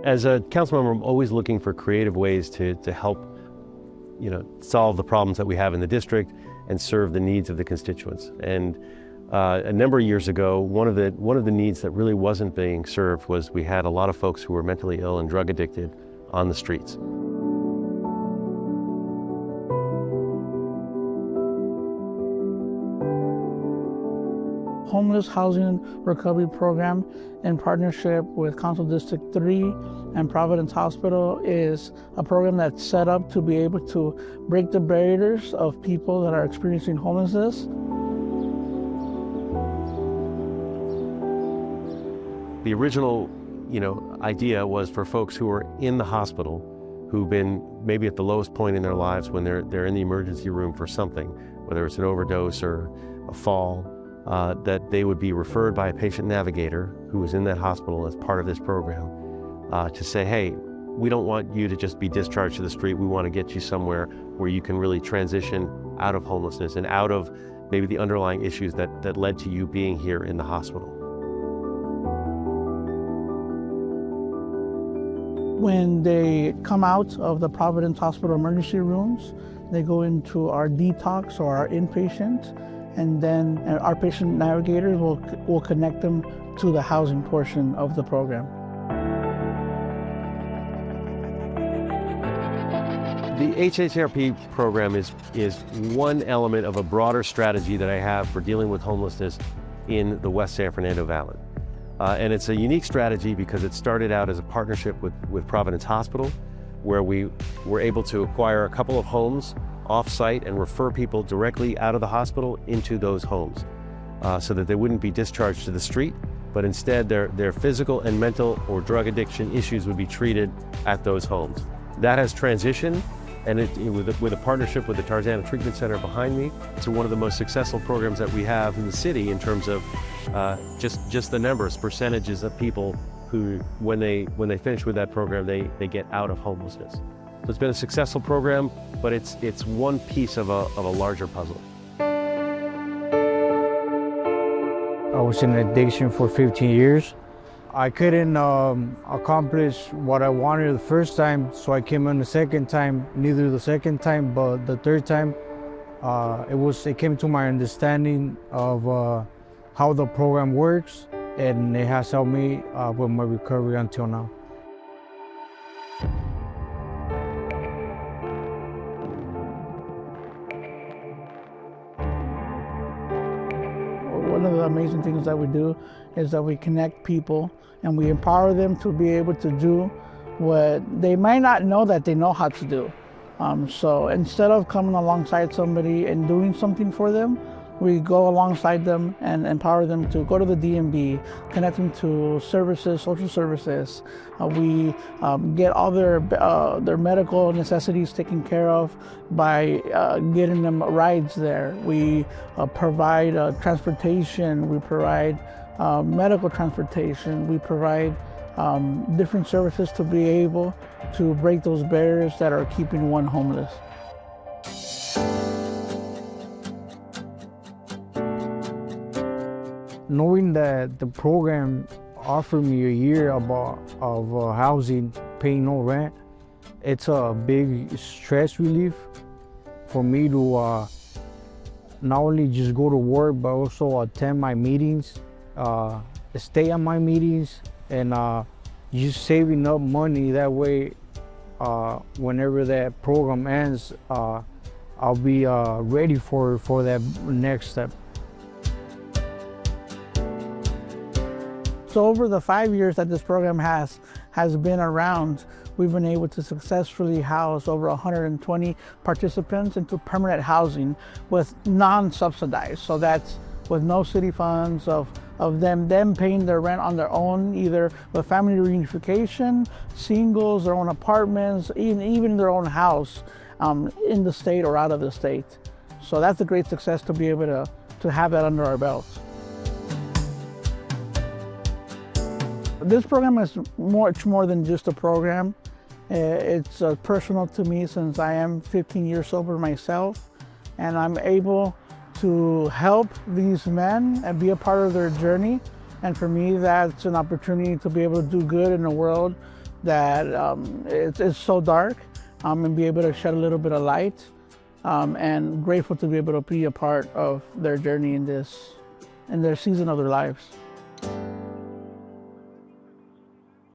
As a council member, I'm always looking for creative ways to help, solve the problems that we have in the district and serve the needs of the constituents. And a number of years ago, one of the needs that really wasn't being served was we had a lot of folks who were mentally ill and drug addicted on the streets. Homeless Housing Recovery Program in partnership with Council District 3 and Providence Hospital is a program that's set up to be able to break the barriers of people that are experiencing homelessness. The original, idea was for folks who are in the hospital, who've been maybe at the lowest point in their lives when they're in the emergency room for something, whether it's an overdose or a fall, that they would be referred by a patient navigator who is in that hospital as part of this program to say, hey, we don't want you to just be discharged to the street. We want to get you somewhere where you can really transition out of homelessness and out of maybe the underlying issues that led to you being here in the hospital. When they come out of the Providence Hospital emergency rooms, they go into our detox or our inpatient, and then our patient navigators will connect them to the housing portion of the program. The HHRP program is one element of a broader strategy that I have for dealing with homelessness in the West San Fernando Valley. And it's a unique strategy because it started out as a partnership with Providence Hospital, where we were able to acquire a couple of homes off-site and refer people directly out of the hospital into those homes so that they wouldn't be discharged to the street, but instead their physical and mental or drug addiction issues would be treated at those homes. That has transitioned, and with a partnership with the Tarzana Treatment Center behind me, to one of the most successful programs that we have in the city in terms of just the numbers, percentages of people who, when they finish with that program, they get out of homelessness. So it's been a successful program, but it's one piece of a larger puzzle. I was in addiction for 15 years. I couldn't accomplish what I wanted the first time, so I came in the second time. Neither the second time, but the third time, it came to my understanding of how the program works, and it has helped me with my recovery until now. One of the amazing things that we do is that we connect people and we empower them to be able to do what they might not know that they know how to do. So instead of coming alongside somebody and doing something for them, we go alongside them and empower them to go to the DMV, connect them to services, social services. We get all their medical necessities taken care of by getting them rides there. We provide transportation, we provide medical transportation, we provide different services to be able to break those barriers that are keeping one homeless. Knowing that the program offered me a year of housing, paying no rent, it's a big stress relief for me to not only just go to work, but also attend my meetings, stay at my meetings, and just saving up money. That way, whenever that program ends, I'll be ready for that next step. So over the 5 years that this program has been around, we've been able to successfully house over 120 participants into permanent housing with non-subsidized. So that's with no city funds, of them paying their rent on their own, either with family reunification, singles, their own apartments, even their own house in the state or out of the state. So that's a great success to be able to have that under our belts. This program is much more than just a program. It's personal to me since I am 15 years sober myself, and I'm able to help these men and be a part of their journey. And for me, that's an opportunity to be able to do good in a world that it's so dark, and be able to shed a little bit of light, and grateful to be able to be a part of their journey in their season of their lives.